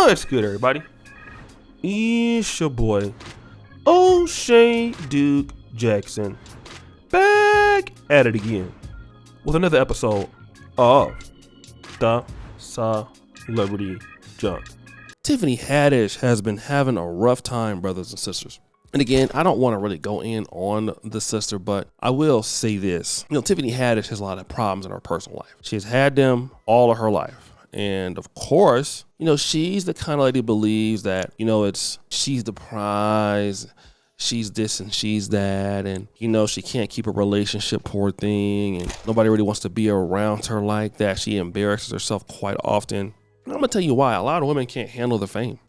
What's good, everybody? It's your boy, O'Shea Duke Jackson, back at it again with another episode of The Celebrity Junk. Tiffany Haddish has been having a rough time, brothers and sisters. And again, I don't want to really go in on the sister, but I will say this. Tiffany Haddish has a lot of problems in her personal life. She's had them all of her life. And of course, she's the kind of lady who believes that, she's the prize, she's this and she's that. And, she can't keep a relationship, poor thing. And nobody really wants to be around her like that. She embarrasses herself quite often. And I'm going to tell you why. A lot of women can't handle the fame.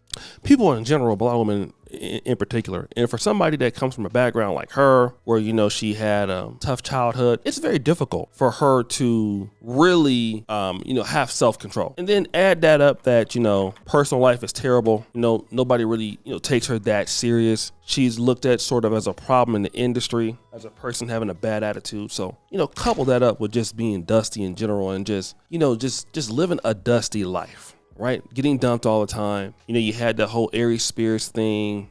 People in general, but a lot of women in particular. And for somebody that comes from a background like her, where, she had a tough childhood, it's very difficult for her to really, have self-control. And then add that up that, personal life is terrible. Nobody really, takes her that serious. She's looked at sort of as a problem in the industry, as a person having a bad attitude. So, couple that up with just being dusty in general and just living a dusty life. Right? Getting dumped all the time. You had the whole Aries spirits thing.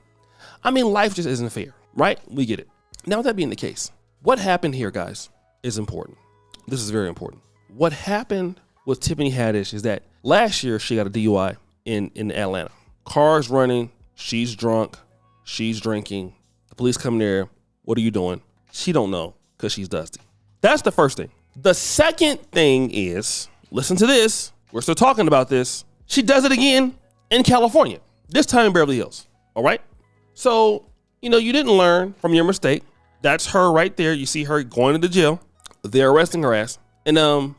I mean, life just isn't fair, right? We get it. Now, with that being the case, what happened here, guys, is important. This is very important. What happened with Tiffany Haddish is that last year she got a DUI in Atlanta. Car's running. She's drunk. She's drinking. The police come there. What are you doing? She don't know because she's dusty. That's the first thing. The second thing is, listen to this. We're still talking about this. She does it again in California, this time in Beverly Hills. All right. So, you didn't learn from your mistake. That's her right there. You see her going to the jail. They're arresting her ass. And,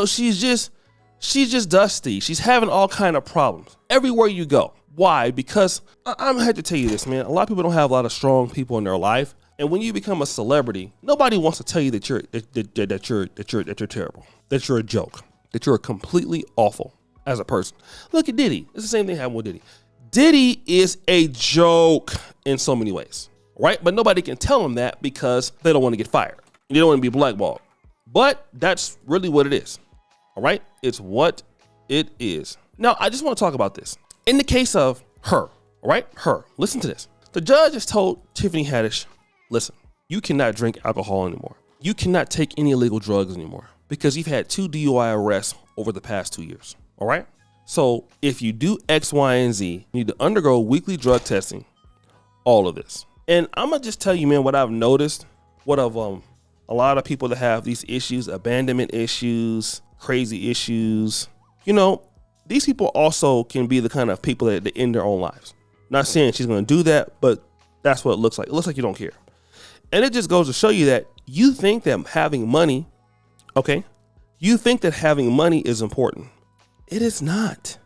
she's just dusty. She's having all kind of problems everywhere you go. Why? Because I'm going to have to tell you this, man. A lot of people don't have a lot of strong people in their life. And when you become a celebrity, nobody wants to tell you that you're terrible, that you're a joke, that you're completely awful as a person. Look at Diddy. It's the same thing happened with Diddy. Diddy is a joke in so many ways, right? But nobody can tell him that because they don't want to get fired. They don't want to be blackballed. But that's really what it is, all right? It's what it is. Now, I just want to talk about this. In the case of her, all right? Her. Listen to this. The judge has told Tiffany Haddish, listen, you cannot drink alcohol anymore. You cannot take any illegal drugs anymore because you've had 2 DUI arrests over the past 2 years. All right. So if you do X, Y, and Z, you need to undergo weekly drug testing, all of this. And I'm going to just tell you, man, what I've noticed, what of a lot of people that have these issues, abandonment issues, crazy issues, these people also can be the kind of people that end their own lives. Not saying she's going to do that, but that's what it looks like. It looks like you don't care. And it just goes to show you that you think that having money, okay, you think that having money is important. It is not.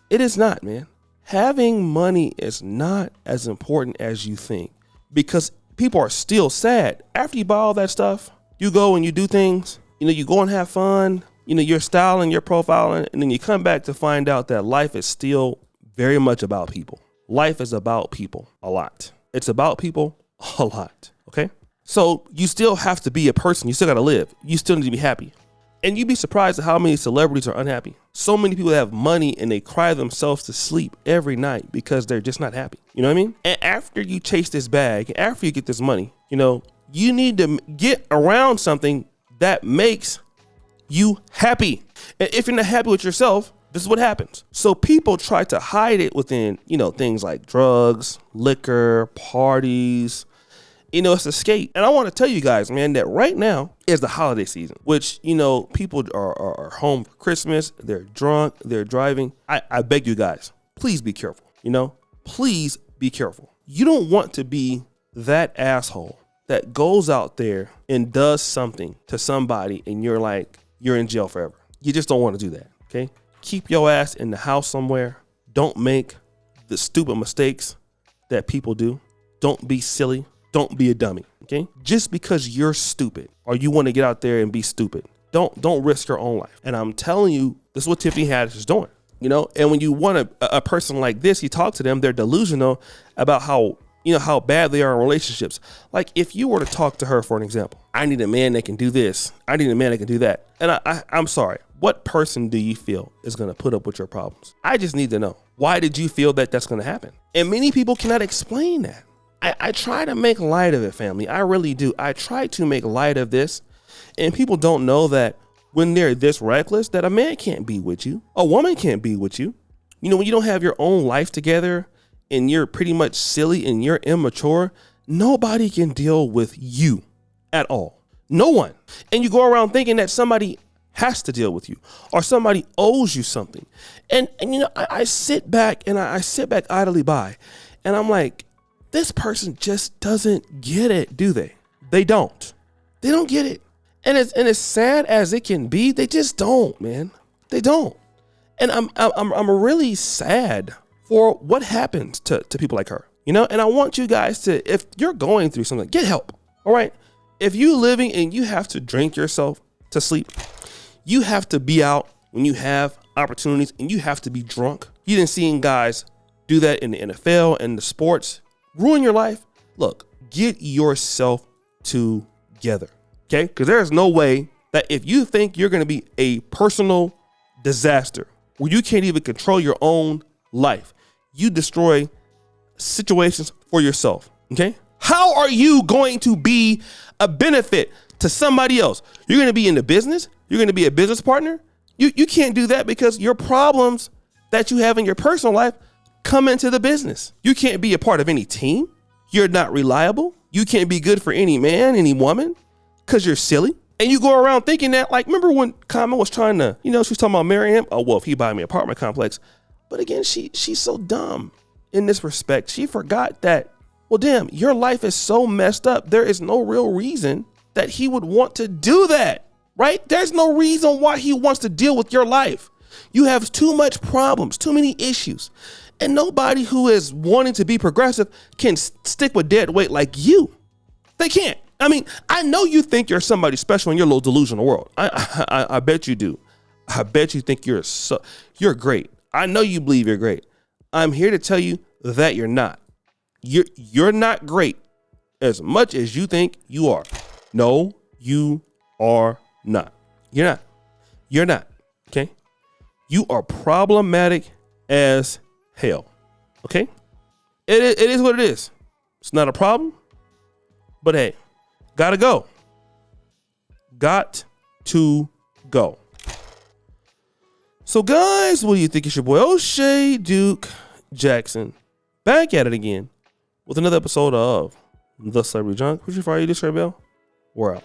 It is not, man. Having money is not as important as you think because people are still sad. After you buy all that stuff, you go and you do things, you go and have fun, you're styling, you're profiling, and then you come back to find out that life is still very much about people. Life is about people a lot. It's about people a lot. Okay. So you still have to be a person. You still got to live. You still need to be happy. And you'd be surprised at how many celebrities are unhappy. So many people have money and they cry themselves to sleep every night because they're just not happy. You know what I mean? And after you chase this bag, after you get this money, you need to get around something that makes you happy. And if you're not happy with yourself, this is what happens. So people try to hide it within, things like drugs, liquor, parties. It's escape. And I want to tell you guys, man, that right now is the holiday season, which, people are home for Christmas. They're drunk. They're driving. I beg you guys, please be careful. Please be careful. You don't want to be that asshole that goes out there and does something to somebody and you're in jail forever. You just don't want to do that. Okay. Keep your ass in the house somewhere. Don't make the stupid mistakes that people do. Don't be silly. Don't be a dummy, okay? Just because you're stupid or you want to get out there and be stupid, don't risk your own life. And I'm telling you, this is what Tiffany Haddish is doing, And when you want a person like this, you talk to them, they're delusional about how bad they are in relationships. Like if you were to talk to her, for an example, I need a man that can do this. I need a man that can do that. And I'm sorry. What person do you feel is going to put up with your problems? I just need to know. Why did you feel that that's going to happen? And many people cannot explain that. I try to make light of it, family. I really do. I try to make light of this. And people don't know that when they're this reckless, that a man can't be with you. A woman can't be with you. You know, when you don't have your own life together and you're pretty much silly and you're immature, nobody can deal with you at all. No one. And you go around thinking that somebody has to deal with you or somebody owes you something. And you know, I sit back and I sit back idly by and I'm like, this person just doesn't get it, do they? They don't. They don't get it. And as sad as it can be, they just don't, man. They don't. And I'm really sad for what happens to people like her, you know? And I want you guys to, if you're going through something, get help, all right? If you living and you have to drink yourself to sleep, you have to be out when you have opportunities and you have to be drunk. You didn't see guys do that in the NFL and the sports, ruin your life. Look, get yourself together, okay? Because there's no way that if you think you're going to be a personal disaster where you can't even control your own life, you destroy situations for yourself, okay? How are you going to be a benefit to somebody else? You're going to be in the business. You're going to be a business partner. You can't do that because your problems that you have in your personal life come into the business. You can't be a part of any team. You're not reliable. You can't be good for any man, any woman, because you're silly. And you go around thinking that, like, remember when Kama was trying to, you know, she was talking about marrying him? Oh, well, if he buy me an apartment complex. But again, she's so dumb in this respect. She forgot that, well, damn, your life is so messed up. There is no real reason that he would want to do that, right? There's no reason why he wants to deal with your life. You have too much problems, too many issues. And nobody who is wanting to be progressive can stick with dead weight like you. They can't. I mean, I know you think you're somebody special in your little delusional world. I bet you do. I bet you think you're great. I know you believe you're great. I'm here to tell you that you're not. You're not great as much as you think you are. No, you are not. You're not. You're not. Okay? You are problematic as hell. Okay? It is what it is. It's not a problem. But hey, gotta go. Got to go. So guys, what do you think? It's your boy O'Shea Duke Jackson back at it again with another episode of The Celebrity Junk. Who's your fire? You this right, Bell? We're out.